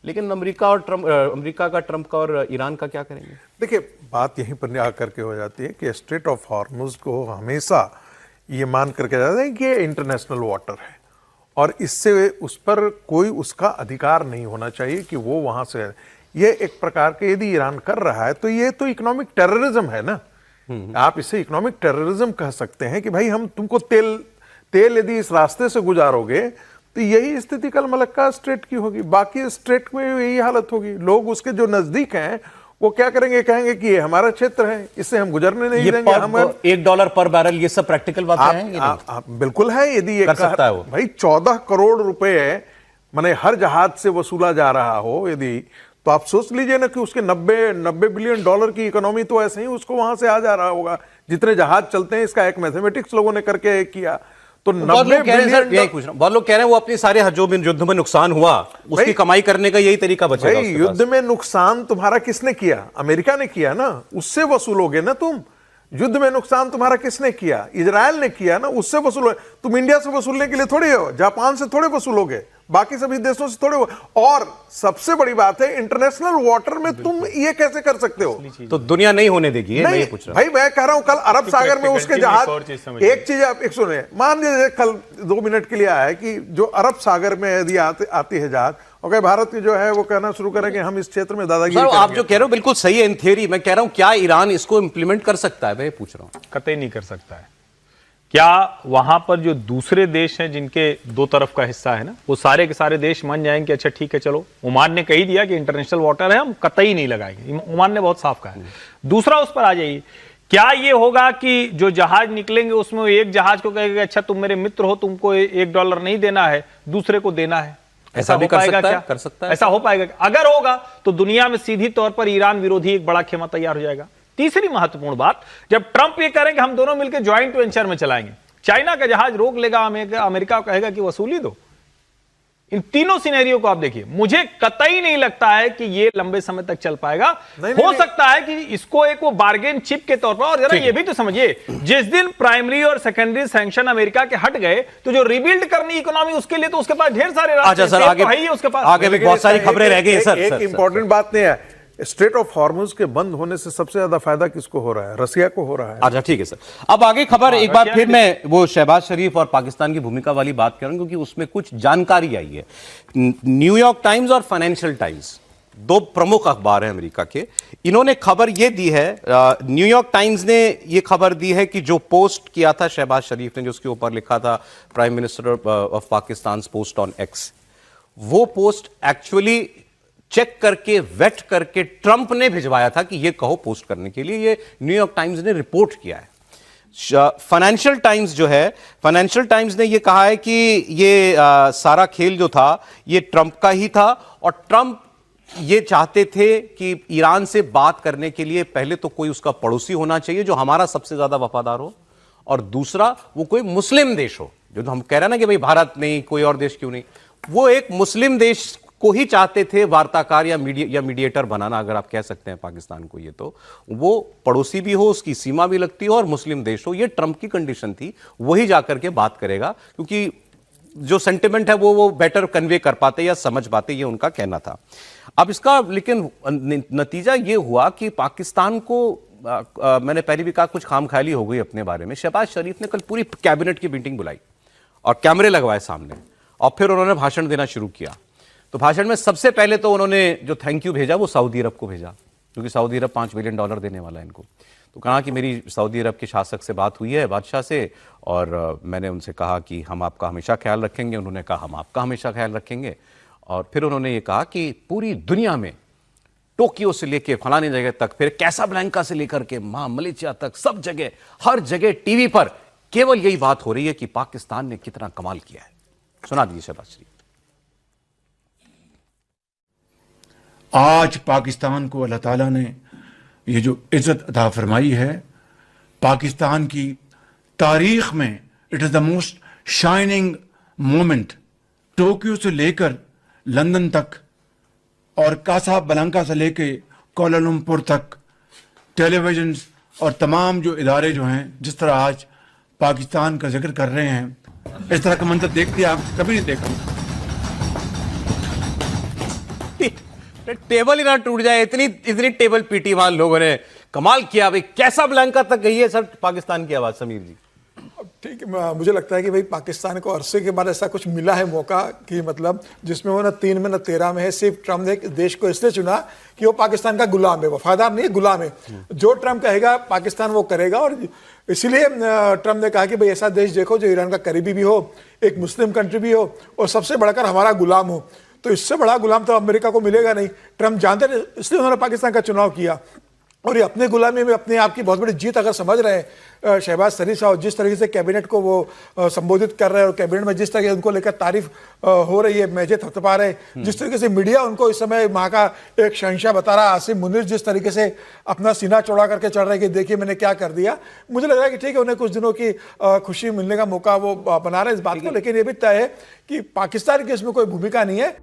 लेकिन अमेरिका का, ट्रंप का और ईरान का क्या करेंगे? देखिए, बात यहीं पर आकर के हो जाती है कि स्ट्रेट ऑफ हॉर्मुज को हमेशा ये मान करके जाता है कि ये इंटरनेशनल वाटर है और इससे उस पर कोई उसका अधिकार नहीं होना चाहिए कि वो वहां से, ये एक प्रकार के यदि ईरान कर रहा है तो ये तो इकोनॉमिक टेररिज्म है ना। आप इसे इकोनॉमिक टेररिज्म कह सकते हैं कि भाई हम तुमको तेल यदि इस रास्ते से गुजारोगे तो यही स्थिति कल मलक्का स्ट्रेट की होगी, बाकी स्ट्रेट में यही हालत होगी। लोग उसके जो नजदीक हैं वो क्या करेंगे, कहेंगे कि ये हमारा क्षेत्र है, इससे हम गुजरने नहीं देंगे। हम $1 पर बैरल, ये सब प्रैक्टिकल बातें हैं? बिल्कुल है। यदि ये कर सकता है वो भाई 14 करोड़ रुपए माने हर जहाज से वसूला जा रहा हो यदि, तो आप सोच लीजिए ना कि उसके 90 बिलियन डॉलर की इकोनॉमी तो ऐसे ही उसको वहां से आ जा रहा होगा जितने जहाज चलते हैं। इसका एक मैथमेटिक्स लोगों ने करके किया तो 90 बिलियन। यही पूछ रहा हूं, बहुत लोग कह रहे हैं वो अपनी सारे जो भी युद्ध में नुकसान हुआ उसकी कमाई करने का यही तरीका बचेगा। युद्ध में नुकसान तुम्हारा किसने किया? अमेरिका ने किया ना, उससे वसूलोगे ना तुम। युद्ध में नुकसान तुम्हारा किसने किया? इजराइल ने किया ना, उससे वसूलो। तुम इंडिया से वसूलने के लिए थोड़ी हो, जापान से थोड़े वसूलोगे, बाकी सभी देशों से थोड़े हो। और सबसे बड़ी बात है, इंटरनेशनल वाटर में तुम ये कैसे कर सकते हो? तो दुनिया नहीं होने देगी। नहीं पूछ रहा भाई, मैं कह रहा हूं कल अरब सागर में उसके जहाज, एक चीज आप एक सुने, मान लीजिए कल 2 मिनट के लिए आया है कि जो अरब सागर में यदि आती है जहाज, और भारत की जो है वो कहना शुरू करेंगे हम इस क्षेत्र में दादागिरी करेंगे। आप जो कह रहे हो बिल्कुल सही है इन थियरी। मैं कह रहा हूं क्या ईरान इसको इंप्लीमेंट कर सकता है? मैं पूछ रहा हूं। कतई नहीं कर सकता है। क्या वहां पर जो दूसरे देश हैं जिनके दो तरफ का हिस्सा है ना, वो सारे के सारे देश मान जाएंगे अच्छा ठीक है चलो, ओमान ने कही दिया कि इंटरनेशनल वाटर है, हम कतई नहीं लगाएंगे। ओमान ने बहुत साफ कहा है। दूसरा, उस पर आ जाइए, क्या ये होगा कि जो जहाज निकलेंगे उसमें एक जहाज को कहेगा अच्छा तुम मेरे मित्र हो, तुमको $1 नहीं देना है, दूसरे को देना है? ऐसा भी हो पाएगा क्या? कर सकता है। ऐसा हो पाएगा? अगर होगा तो दुनिया में सीधी तौर पर ईरान विरोधी एक बड़ा खेमा तैयार हो जाएगा। तीसरी महत्वपूर्ण बात, जब ट्रंप ये करेंगे हम दोनों मिलकर ज्वाइंट वेंचर में चलाएंगे, चाइना का जहाज रोक लेगा, अमेरिका कहेगा कि वसूली दो। इन तीनों सिनेरियो को आप देखिए, मुझे कतई नहीं लगता है कि ये लंबे समय तक चल पाएगा। हो सकता है कि इसको एक वो बार्गेन चिप के तौर पर, और जरा ये भी तो समझिए, जिस दिन प्राइमरी और सेकेंडरी सैंक्शन अमेरिका के हट गए तो जो रिबिल्ड करनी इकोनॉमी उसके लिए तो उसके पास ढेर सारे रास्ते हैं, उसके पास आगे भी बहुत सारी खबरें रह गई। सर, एक इंपॉर्टेंट बात नहीं है, स्ट्रेट ऑफ हॉर्मुज के बंद होने से सबसे ज्यादा फायदा किसको हो रहा है? रसिया को हो रहा है। अच्छा ठीक है सर, अब आगे खबर एक बार फिर मैं वो शहबाज शरीफ और पाकिस्तान की भूमिका वाली बात कर रहा हूं क्योंकि उसमें कुछ जानकारी आई है। न्यूयॉर्क टाइम्स और फाइनेंशियल टाइम्स, 2 प्रमुख अखबार हैं अमेरिका के, इन्होंने खबर यह दी है। न्यूयॉर्क टाइम्स ने यह खबर दी है कि जो पोस्ट किया था शहबाज शरीफ ने, जो उसके ऊपर लिखा था prime minister of Pakistan post on x, वो पोस्ट एक्चुअली चेक करके वेट करके ट्रंप ने भिजवाया था कि ये कहो पोस्ट करने के लिए। ये न्यूयॉर्क टाइम्स ने रिपोर्ट किया है। फाइनेंशियल टाइम्स जो है, फाइनेंशियल टाइम्स ने ये कहा है कि ये सारा खेल जो था ये ट्रंप का ही था और ट्रंप ये चाहते थे कि ईरान से बात करने के लिए पहले तो कोई उसका पड़ोसी होना चाहिए जो हमारा सबसे ज्यादा वफादार हो, और दूसरा वो कोई मुस्लिम देश हो। जो हम कह रहे हैं ना कि भाई भारत नहीं, कोई और देश क्यों नहीं, वो एक मुस्लिम देश को ही चाहते थे वार्ताकार या मीडिएटर बनाना, अगर आप कह सकते हैं पाकिस्तान को। ये तो वो पड़ोसी भी हो, उसकी सीमा भी लगती हो और मुस्लिम देश हो, ये ट्रंप की कंडीशन थी। वही जाकर के बात करेगा क्योंकि जो सेंटिमेंट है वो बेटर कन्वे कर पाते या समझ पाते, ये उनका कहना था। अब इसका लेकिन नतीजा ये हुआ कि पाकिस्तान को मैंने पहले भी कहा कुछ खामख्याली हो गई अपने बारे में। शहबाज शरीफ ने कल पूरी कैबिनेट की मीटिंग बुलाई और कैमरे लगवाए सामने और फिर उन्होंने भाषण देना शुरू किया। तो भाषण में सबसे पहले तो उन्होंने जो थैंक यू भेजा वो सऊदी अरब को भेजा, क्योंकि सऊदी अरब $5 बिलियन देने वाला है इनको। तो कहा कि मेरी सऊदी अरब के शासक से बात हुई है, बादशाह से, और मैंने उनसे कहा कि हम आपका हमेशा ख्याल रखेंगे। उन्होंने कहा हम आपका हमेशा ख्याल रखेंगे। और फिर उन्होंने ये कहा कि पूरी दुनिया में टोक्यो से लेके फलानी जगह तक, फिर कैसाब्लैंका से लेकर के मलेशिया तक, सब जगह, हर जगह टीवी पर केवल यही बात हो रही है कि पाकिस्तान ने कितना कमाल किया है। सुना दीजिए शहबाज शरीफ। आज पाकिस्तान को अल्लाह ताला ने ये जो इज्जत अता फरमाई है, पाकिस्तान की तारीख में it is the most shining moment. Tokyo से लेकर लंदन तक और कासाब्लैंका से लेकर कोलालमपुर तक टेलीविजन और तमाम जो इदारे जो हैं, जिस तरह आज पाकिस्तान का जिक्र कर रहे हैं, इस तरह का मंजर देखते आप कभी नहीं देखा। टेबल ही ना टूट जाए, इतनी इतनी टेबल पीटी वहां लोगों ने, कमाल किया भाई। कैसा ब्लैंका तक गई है सर पाकिस्तान की आवाज, समीर जी? ठीक है, मुझे लगता है कि भाई पाकिस्तान को अरसे के बाद ऐसा कुछ मिला है मौका कि मतलब जिसमें वो ना 3 में ना 13 में है। सिर्फ ट्रम्प ने देश को इसलिए चुना कि वो पाकिस्तान का गुलाम है, वफादार नहीं है, गुलाम है। जो ट्रम्प कहेगा पाकिस्तान वो करेगा। और इसीलिए ट्रम्प ने कहा कि भाई ऐसा देश देखो जो ईरान का करीबी भी हो, एक मुस्लिम कंट्री भी हो और सबसे बढ़कर हमारा गुलाम हो। तो इससे बड़ा गुलाम तो अमेरिका को मिलेगा नहीं। ट्रम्प जानते थे, इसलिए उन्होंने पाकिस्तान का चुनाव किया। और ये अपने गुलामी में अपने आप की बहुत बड़ी जीत अगर समझ रहे हैं शहबाज शरीफ साहब, जिस तरीके से कैबिनेट को वो संबोधित कर रहे हैं और कैबिनेट में जिस तरह से उनको लेकर तारीफ हो रही है, मेजे थपथपा रहे हैं, जिस तरीके से मीडिया उनको इस समय वहाँ का एक शहंशाह बता रहा है, आसिम मुनीर जिस तरीके से अपना सीना चौड़ा करके चढ़ रहे हैं कि देखिए मैंने क्या कर दिया, मुझे लग रहा है कि ठीक है उन्हें कुछ दिनों की खुशी मिलने का मौका वो बना रहे हैं इस बात को। लेकिन ये भी तय है कि पाकिस्तान की इसमें कोई भूमिका नहीं है।